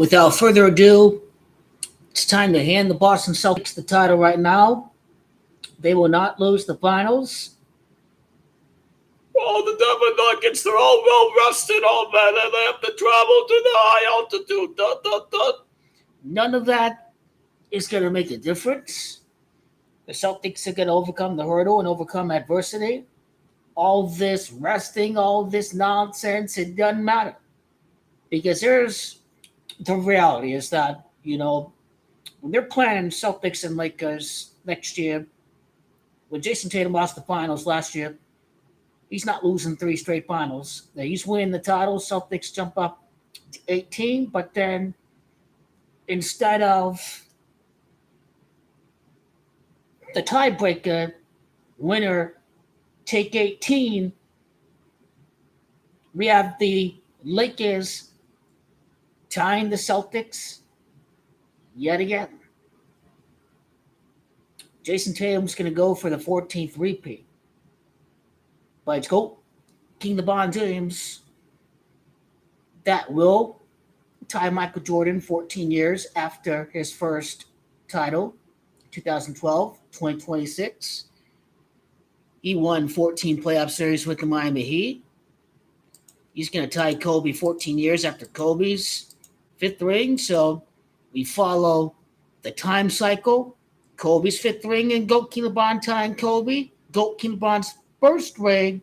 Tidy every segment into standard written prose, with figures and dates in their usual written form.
Without further ado, it's time to hand the Boston Celtics the title right now. They will not lose the finals. Oh, the Denver Nuggets, they're all well rested, all man, and they have to travel to the high altitude. None of that is going to make a difference. The Celtics are going to overcome the hurdle and overcome adversity. All this resting, all this nonsense, it doesn't matter. Because the reality is that, when they're playing Celtics and Lakers next year, when Jason Tatum lost the finals last year, he's not losing three straight finals. He's winning the title. Celtics jump up to 18, but then instead of the tiebreaker winner take 18, we have the Lakers tying the Celtics yet again. Jason Tatum's going to go for the 14th repeat. But it's go King LeBron James that will tie Michael Jordan 14 years after his first title, 2012, 2026. He won 14 playoff series with the Miami Heat. He's going to tie Kobe 14 years after Kobe's fifth ring. So we follow the time cycle. Kobe's fifth ring and GOAT King LeBron tying Kobe. GOAT King LeBron's first ring.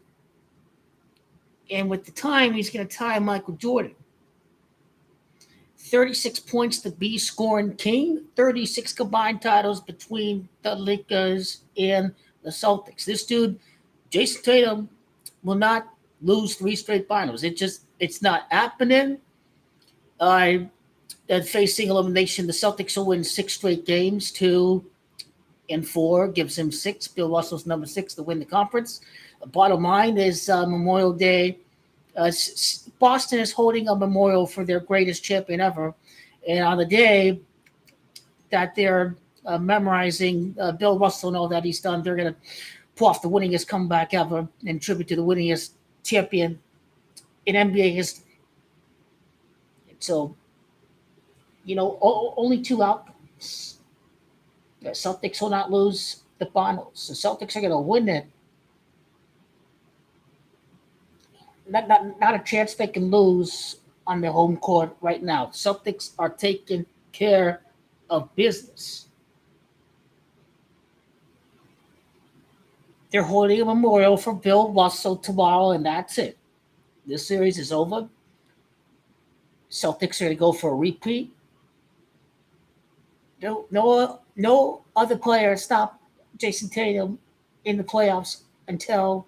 And with the time, he's going to tie Michael Jordan. 36 points to be scoring king. 36 combined titles between the Lakers and the Celtics. This dude, Jason Tatum, will not lose three straight finals. It's not happening. Facing elimination, the Celtics will win 6 straight games. 2 and 4 gives him 6. Bill Russell's number 6 to win the conference. Bottom line is Memorial Day. Boston is holding a memorial for their greatest champion ever. And on the day that they're memorizing Bill Russell and all that he's done, they're going to pull off the winningest comeback ever in tribute to the winningest champion in NBA history. So, only 2 outcomes. The Celtics will not lose the finals. The Celtics are going to win it. Not a chance they can lose on their home court right now. Celtics are taking care of business. They're holding a memorial for Bill Russell tomorrow, and that's it. This series is over. Celtics are going to go for a repeat. No other player stopped Jason Tatum in the playoffs until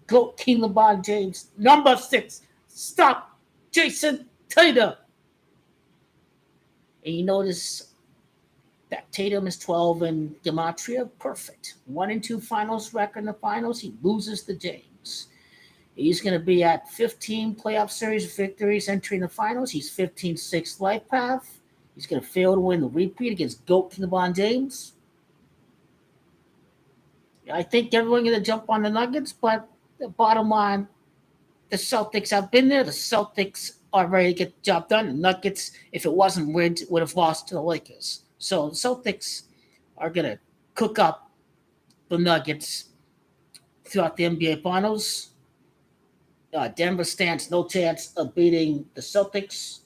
GOAT King LeBron James, number 6, stop Jason Tatum. And you notice that Tatum is 12 in Gematria. Perfect. 1-2 finals record in the finals. He loses to James. He's going to be at 15 playoff series victories entering the finals. He's 15-6 life path. He's going to fail to win the repeat against GOAT King LeBron James. I think everyone's going to jump on the Nuggets, but the bottom line, the Celtics have been there. The Celtics are ready to get the job done. The Nuggets, if it wasn't weird, would have lost to the Lakers. So the Celtics are going to cook up the Nuggets throughout the NBA Finals. Denver stands no chance of beating the Celtics.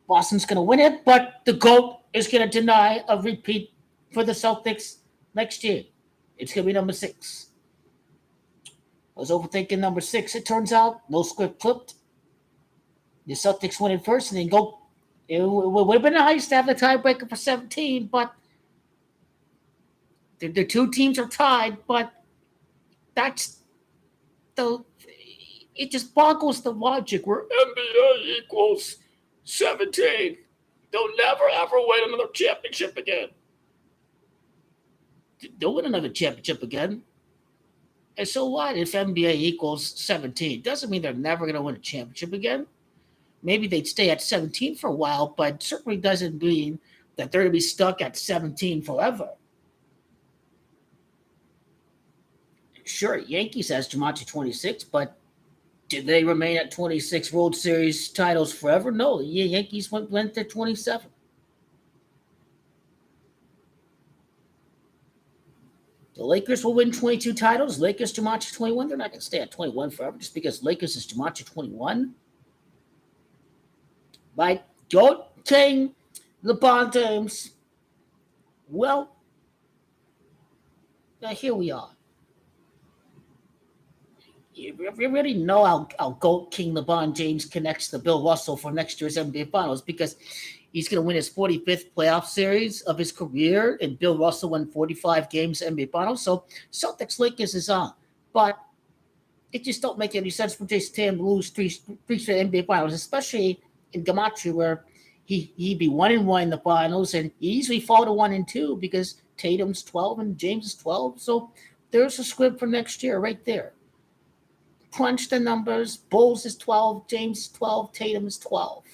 Boston's going to win it, but the GOAT is going to deny a repeat for the Celtics next year. It's going to be number 6. I was overthinking number 6, it turns out. No script flipped. The Celtics win it first and then go. It would have been nice to have the tiebreaker for 17, but the 2 teams are tied, but it just boggles the logic where NBA equals 17. They'll never, ever win another championship again. They'll win another championship again. And so what if NBA equals 17? Doesn't mean they're never going to win a championship again. Maybe they'd stay at 17 for a while, but certainly doesn't mean that they're going to be stuck at 17 forever. Sure, Yankees has Jumanji 26, but Did they remain at 26 World Series titles forever? No, the Yankees went to 27. The Lakers will win 22 titles. Lakers, Jumanji 21. They're not going to stay at 21 forever just because Lakers is Jumanji 21. By Goat King, LeBron James. Well, now here we are. You already know how GOAT King LeBron James connects to Bill Russell for next year's NBA Finals because he's going to win his 45th playoff series of his career, and Bill Russell won 45 games NBA Finals. So Celtics Lakers is on. But it just don't make any sense for Jason Tatum to lose three straight NBA Finals, especially in Gematria where he'd be 1-1 in the finals, and he easily fall to 1-2 because Tatum's 12 and James is 12. So there's a script for next year right there. Crunch the numbers. Bulls is 12, James is 12, Tatum is 12.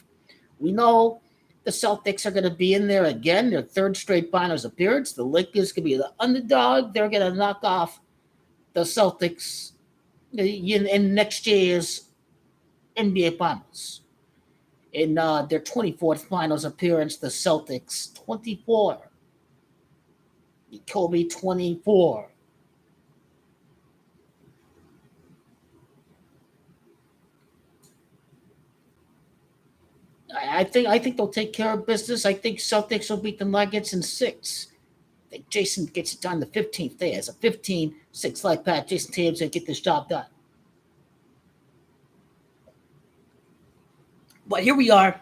We know the Celtics are going to be in there again, their third straight finals appearance. The Lakers could be the underdog. They're going to knock off the Celtics in next year's NBA Finals. In their 24th finals appearance, the Celtics 24. Kobe 24. I think they'll take care of business. I think Celtics will beat the Nuggets in 6. I think Jason gets it done the 15th day. As a 15-6 like Pat, Jason Tatum's going to get this job done. But here we are,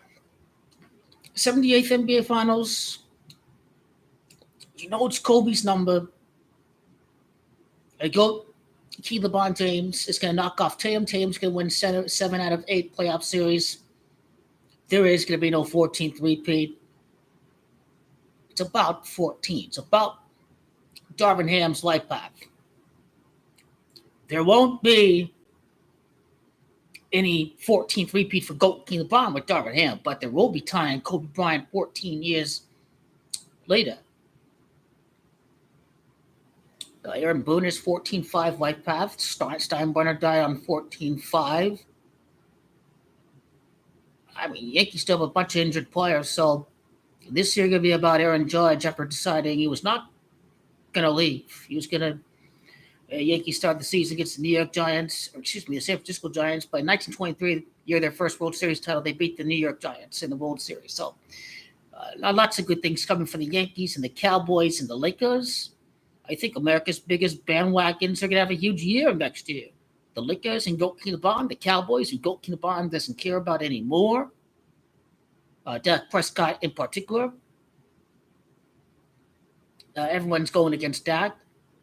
78th NBA Finals. You know it's Kobe's number. I go Key LeBron James is going to knock off Tatum. Tatum's going to win 7 out of 8 playoff series. There is going to be no 14th repeat. It's about 14. It's about Darvin Ham's life path. There won't be any 14th repeat for GOAT King LeBron with Darvin Ham, but there will be tying Kobe Bryant 14 years later. Aaron Boone is 14-5 life path. Steinbrenner died on 14-5. I mean, Yankees still have a bunch of injured players, so this year going to be about Aaron Judge after deciding he was not going to leave. He was going to Yankees started the season against the the San Francisco Giants. By 1923, the year of their first World Series title, they beat the New York Giants in the World Series. So lots of good things coming for the Yankees and the Cowboys and the Lakers. I think America's biggest bandwagons are going to have a huge year next year. The Lakers and GOAT King LeBron, the Cowboys, who GOAT King LeBron doesn't care about anymore. Dak Prescott in particular. Everyone's going against Dak.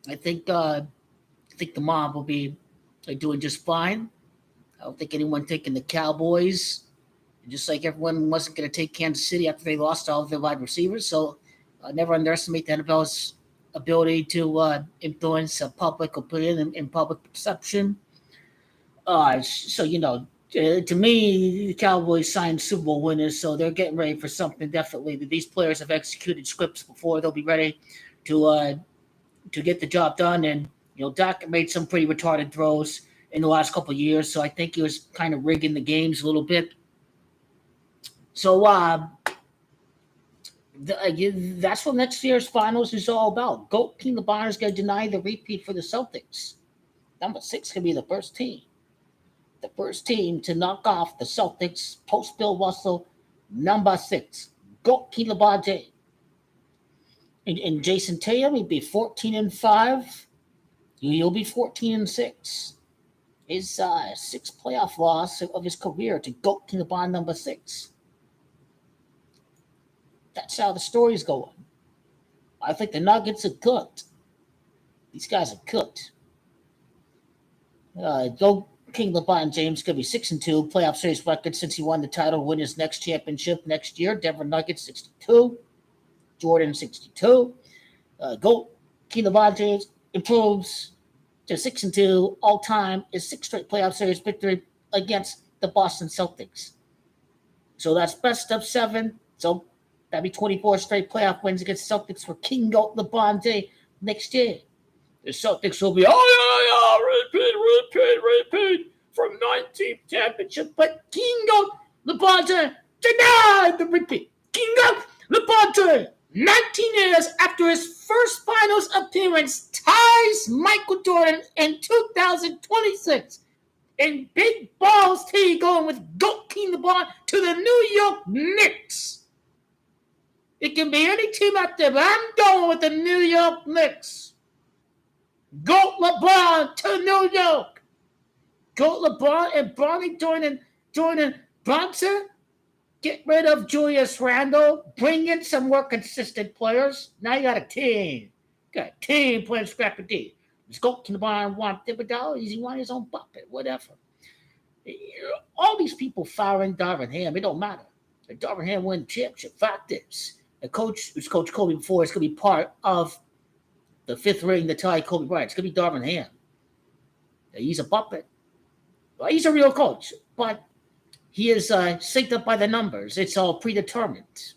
I think the mob will be doing just fine. I don't think anyone taking the Cowboys, just like everyone wasn't going to take Kansas City after they lost all of their wide receivers. So never underestimate the NFL's ability to influence public opinion and public perception. To me, the Cowboys signed Super Bowl winners, so they're getting ready for something. Definitely, these players have executed scripts before; they'll be ready to get the job done. And Dak made some pretty retarded throws in the last couple of years, so I think he was kind of rigging the games a little bit. So that's what next year's finals is all about. GOAT King LeBron is going to deny the repeat for the Celtics. Number 6 can be the first team. The first team to knock off the Celtics post Bill Russell, number 6. GOAT King LeBron James. And Jason Tatum, he'd be 14-5. He'll be 14-6. His 6th playoff loss of his career to GOAT King LeBron, number 6. That's how the story's going. I think the Nuggets are cooked. These guys are cooked. GOAT King LeBron James could be 6-2, playoff series record since he won the title, win his next championship next year. Denver Nuggets 62, Jordan 62. GOAT King LeBron James improves to 6-2 all time. His 6th straight playoff series victory against the Boston Celtics. So that's best of 7. So that'd be 24 straight playoff wins against Celtics for King GOAT LeBron James next year. The Celtics will be, repeat. for 19th championship. But Kingo LeBron denied the repeat. Kingo LeBron, 19 years after his first finals appearance, ties Michael Jordan in 2026. And big balls T going with GOAT King LeBron to the New York Knicks. It can be any team out there, but I'm going with the New York Knicks. GOAT LeBron to New York. GOAT LeBron and Bronny joining Bronson. Get rid of Julius Randle. Bring in some more consistent players. Now you got a team. Got a team playing scrappy D. Let's go to the bar and want Thibodeau. He want his own puppet, whatever. All these people firing Darvin Ham, it don't matter. If Darvin Ham win the championship, fact is, the coach who's coached Kobe before is going to be part of the fifth ring that tied Kobe Bryant. It's going to be Darvin Ham. He's a puppet. Well, he's a real coach, but he is synced up by the numbers. It's all predetermined.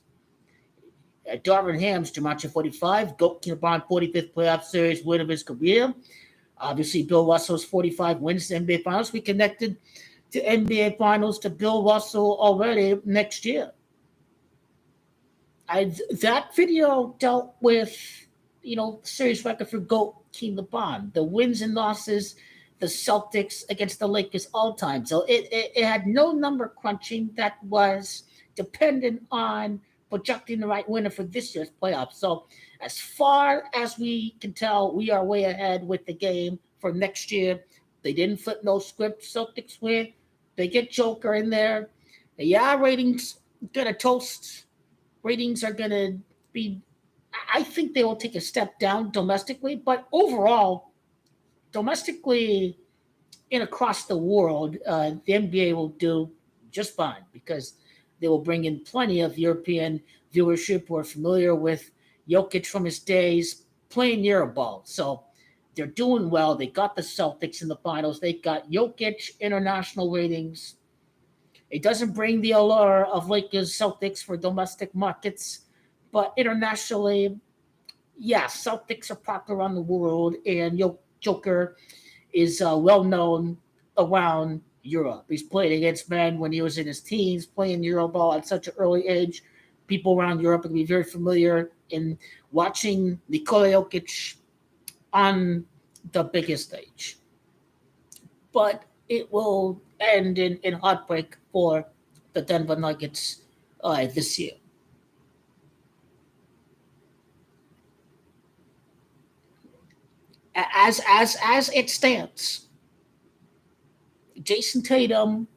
Darvin Ham's Gematria 45, GOAT LeBron 45th playoff series win of his career. Obviously, Bill Russell's 45 wins in the NBA Finals. We connected to NBA Finals to Bill Russell already next year. That video dealt with, series record for GOAT King LeBron, the wins and losses, the Celtics against the Lakers all time. So it had no number crunching that was dependent on projecting the right winner for this year's playoffs. So as far as we can tell, we are way ahead with the game for next year. They didn't flip no script. Celtics win. They get Joker in there. Yeah, ratings going to toast. Ratings are going to be, I think they will take a step down domestically, but overall, domestically and across the world, the NBA will do just fine because they will bring in plenty of European viewership who are familiar with Jokic from his days playing Euroball. So they're doing well. They got the Celtics in the finals. They got Jokic international ratings. It doesn't bring the allure of Lakers Celtics for domestic markets, but internationally, yeah, Celtics are popular around the world, and Joker is well known around Europe. He's played against men when he was in his teens, playing Euroball at such an early age. People around Europe will be very familiar in watching Nikola Jokic on the biggest stage. But it will end in heartbreak for the Denver Nuggets this year. As it stands, Jason Tatum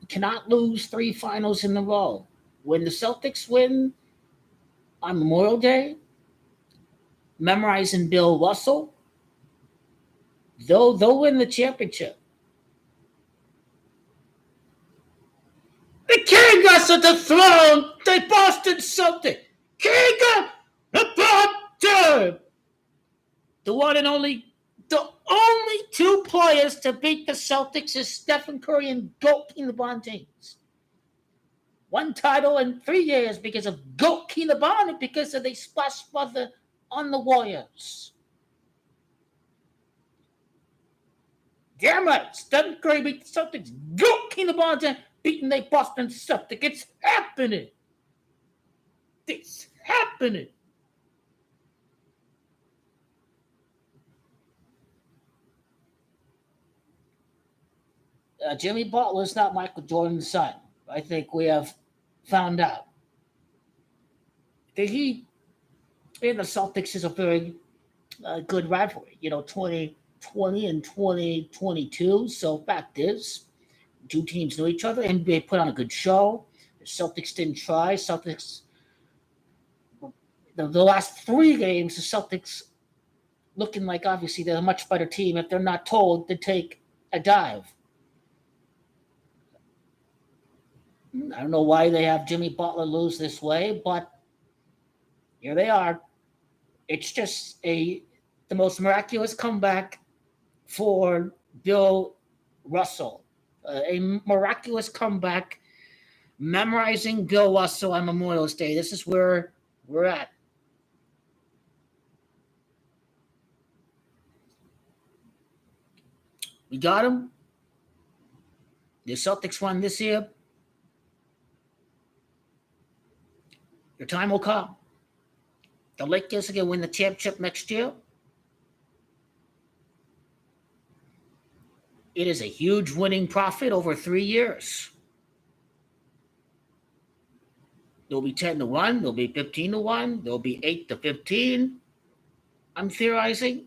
cannot lose 3 finals in a row. When the Celtics win on Memorial Day, memorizing Bill Russell, they'll win the championship. The king us of the throne, the Boston Celtics, King of the Boston, the one and only. The only 2 players to beat the Celtics is Stephen Curry and GOAT King LeBron James. 1 title in 3 years because of GOAT King LeBron and because of the splash brother on the Warriors. Damn right, Stephen Curry beat the Celtics. GOAT King LeBron James beating the Boston Celtics. It's happening. It's happening. Jimmy Butler is not Michael Jordan's son. I think we have found out. He and the Celtics is a very good rivalry. 2020 and 2022. So fact is, 2 teams know each other. NBA put on a good show. The Celtics didn't try. Celtics, the last 3 games, the Celtics looking like obviously they're a much better team if they're not told to take a dive. I don't know why they have Jimmy Butler lose this way, but here they are. It's just the most miraculous comeback for Bill Russell. A miraculous comeback, memorizing Bill Russell on Memorial Day. This is where we're at. We got him. The Celtics won this year. Your time will come. The Lakers are going to win the championship next year. It is a huge winning profit over 3 years. There'll be 10-1. There'll be 15-1. There'll be 8-15. I'm theorizing.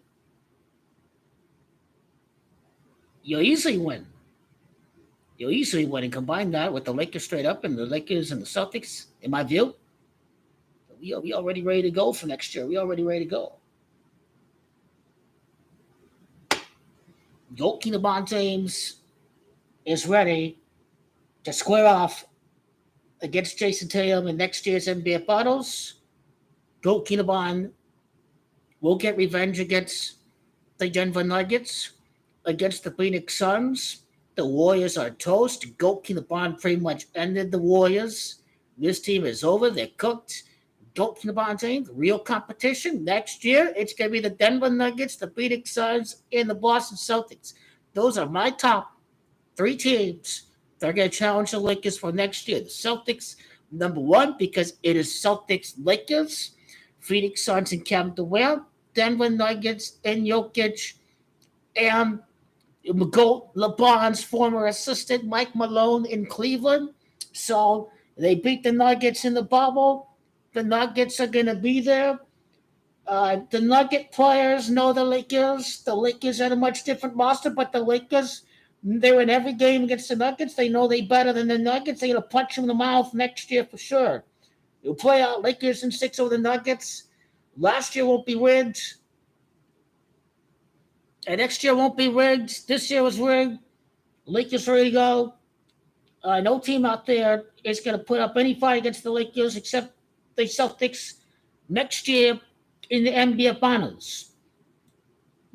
You'll easily win. You'll easily win, and combine that with the Lakers straight up and the Lakers and the Celtics, in my view. We already ready to go for next year. We already ready to go. GOAT LeBron James is ready to square off against Jason Tatum in next year's NBA Finals. GOAT LeBron will get revenge against the Denver Nuggets, against the Phoenix Suns. The Warriors are toast. GOAT LeBron pretty much ended the Warriors. This team is over. They're cooked. GOAT LeBron James, real competition. Next year, it's going to be the Denver Nuggets, the Phoenix Suns, and the Boston Celtics. Those are my top 3 teams that are going to challenge the Lakers for next year. The Celtics, number 1, because it is Celtics-Lakers, Phoenix Suns and Kevin Durant, Denver Nuggets and Jokic, and GOAT LeBron's former assistant, Mike Malone, in Cleveland. So they beat the Nuggets in the bubble. The Nuggets are going to be there. The Nugget players know the Lakers. The Lakers are a much different roster, but the Lakers, they're in every game against the Nuggets. They know they're better than the Nuggets. They're going to punch them in the mouth next year for sure. You'll play out Lakers in 6 over the Nuggets. Last year won't be rigged. And next year won't be rigged. This year was rigged. Lakers ready to go. No team out there is going to put up any fight against the Lakers except the Celtics next year in the NBA Finals.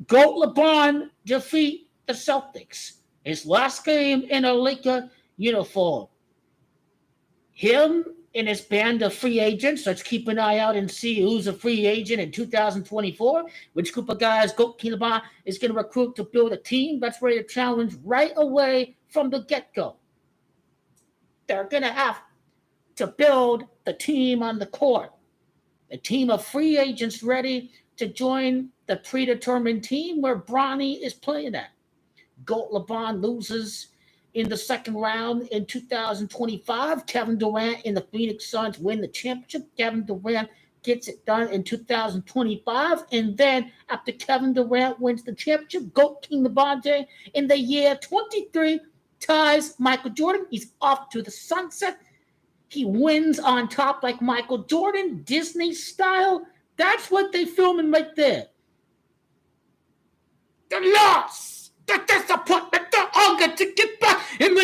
GOAT LeBron defeat the Celtics. His last game in a Laker uniform. Him and his band of free agents. Let's keep an eye out and see who's a free agent in 2024. Which group of guys GOAT LeBron is going to recruit to build a team that's ready to challenge right away from the get-go. They're going to have to build the team on the court. A team of free agents ready to join the predetermined team where Bronny is playing at. GOAT LeBron loses in the second round in 2025. Kevin Durant and the Phoenix Suns win the championship. Kevin Durant gets it done in 2025. And then after Kevin Durant wins the championship, GOAT LeBron James in the year 23 ties Michael Jordan. He's off to the sunset. He wins on top like Michael Jordan, Disney style. That's what they filming right there. The loss, the disappointment, the hunger to get back and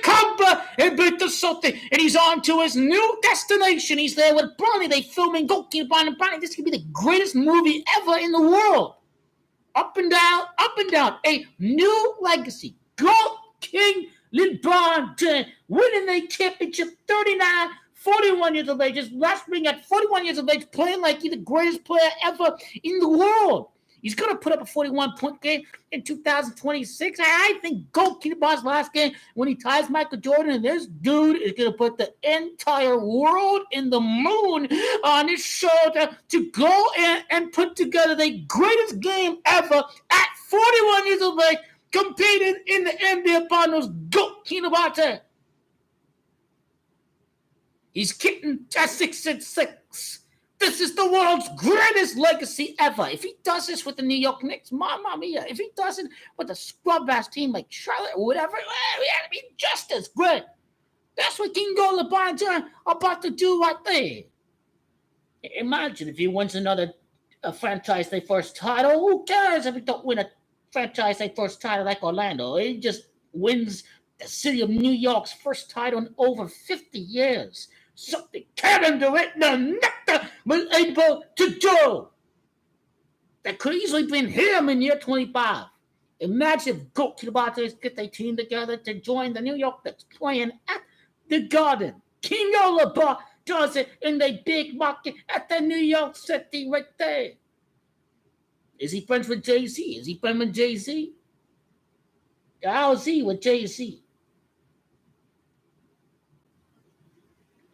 come back and beat the Celtics. And he's on to his new destination. He's there with Bronny. They filming GOAT LeBron and Bronny. This could be the greatest movie ever in the world. Up and down, up and down. A new legacy. GOAT King LeBron James winning the championship 39, 41 years of age. His last ring at 41 years of age, playing like he's the greatest player ever in the world. He's going to put up a 41-point game in 2026. I think GOAT LeBron's last game when he ties Michael Jordan, and this dude is going to put the entire world in the moon on his shoulder to go in and put together the greatest game ever at 41 years of age, competing in the NBA Finals. GOAT LeBron. He's getting a 6-6. This is the world's greatest legacy ever. If he does this with the New York Knicks, mamma mia. If he does it with a scrub-ass team like Charlotte or whatever, it'll be just as good. That's what King GOAT LeBron about to do right there. Imagine if he wins another franchise their first title. Who cares if he don't win a franchise their first title like Orlando? He just wins the city of New York's first title in over 50 years. Something Kevin Durant was able to do. That could easily been him in year 25. Imagine if GOAT LeBron get their team together to join the New York Knicks playing at the Garden. King LeBron does it in the big market at the New York City right there. Is he friends with Jay-Z? Is he friends with Jay-Z? How's he with Jay-Z?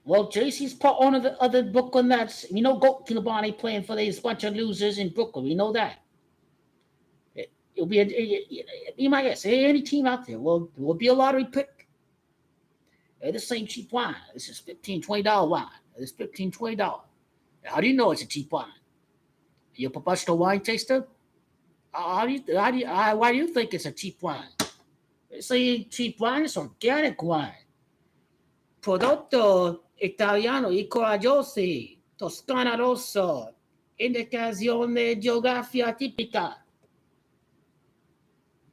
Well, JC's part owner of the Brooklyn Nets. We know Goat Kinabon ain't playing for these bunch of losers in Brooklyn. We know that. It'll be be my guess. Any team out there will be a lottery pick. This ain't cheap wine. This is $15, $20 wine. This $15, $20. How do you know it's a cheap wine? You a professional wine taster? Why do you think it's a cheap wine? It's a cheap wine. It's organic wine. Prodotto italiano y coraggiosi. Toscana rosso. Indicazione geografia tipica.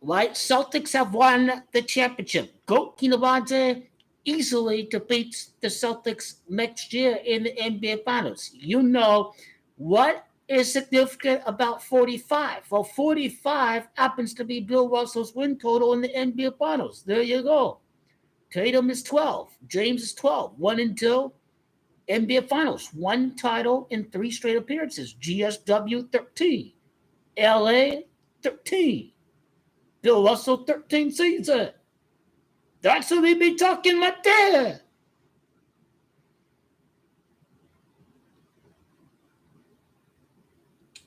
Right? Celtics have won the championship. Goat Kinabante easily defeats the Celtics next year in the NBA Finals. You know what is significant about 45? Well, 45 happens to be Bill Russell's win total in the NBA Finals. There you go. Tatum is 12. James is 12. 1-2. NBA Finals. One title in 3 straight appearances. GSW 13. LA 13. Bill Russell 13 season. That's what we be talking about there.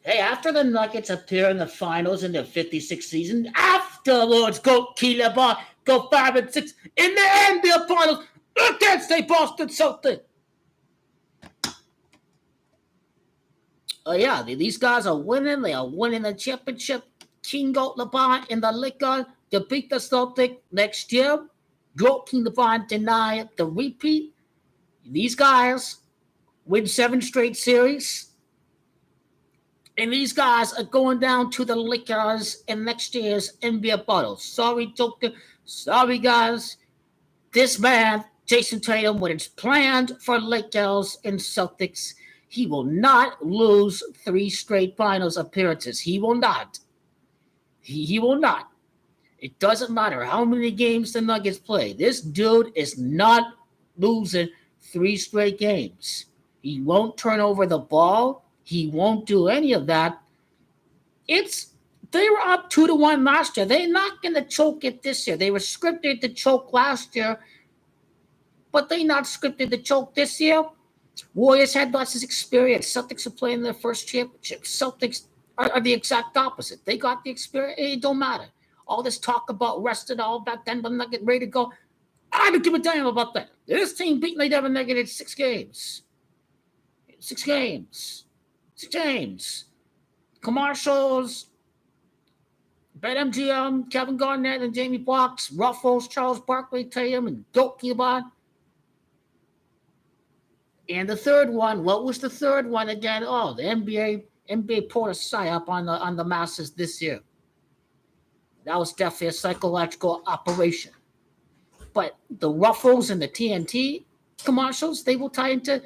Hey, after the Nuggets appear in the finals in their 56th season, afterwards go Keeler go 5-6 in the NBA Finals against the Boston Celtics. Oh yeah, these guys are winning. They are winning the championship. King Goat LeBron in the liquor to beat the Celtics next year. Goat King LeBron deny the repeat. These guys win 7 straight series. And these guys are going down to the Lakers in next year's NBA Finals. Sorry, Joker. Sorry, guys. This man, Jason Tatum, when it's planned for Lakers and Celtics, he will not lose 3 straight finals appearances. He will not. He will not. It doesn't matter how many games the Nuggets play. This dude is not losing 3 straight games. He won't turn over the ball. He won't do any of that. They were up 2-1 last year. They're not going to choke it this year. They were scripted to choke last year, but they're not scripted to choke this year. Warriors had lots of experience. Celtics are playing their first championship. Celtics are the exact opposite. They got the experience. It don't matter. All this talk about rest and all that, then when they get ready to go, I don't give a damn about that. This team beat Devil Nuggets in 6 games. 6 games. 6 games. Commercials. BetMGM, Kevin Garnett and Jamie Foxx, Ruffles, Charles Barkley, Tatum, and Goat Kibon. And the third one, what was the third one again? Oh, the NBA poured a psyop on the masses this year. That was definitely a psychological operation. But the Ruffles and the TNT commercials, they will tie into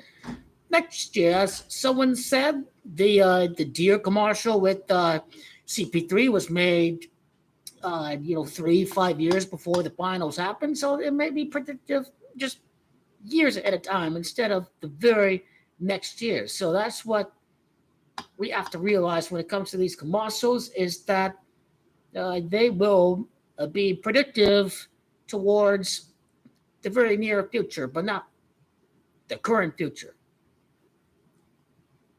next year. As someone said, the deer commercial with CP3 was made 3-5 years before the finals happened. So it may be predictive just years at a time instead of the very next year. So that's what we have to realize when it comes to these commercials, is that they will be predictive towards the very near future, but not the current future.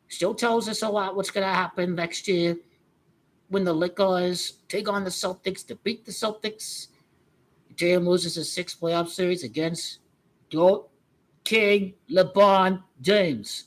Still tells us a lot what's going to happen next year when the Lakers take on the Celtics to beat the Celtics. Tatum loses his 6th playoff series against Goat King LeBron James.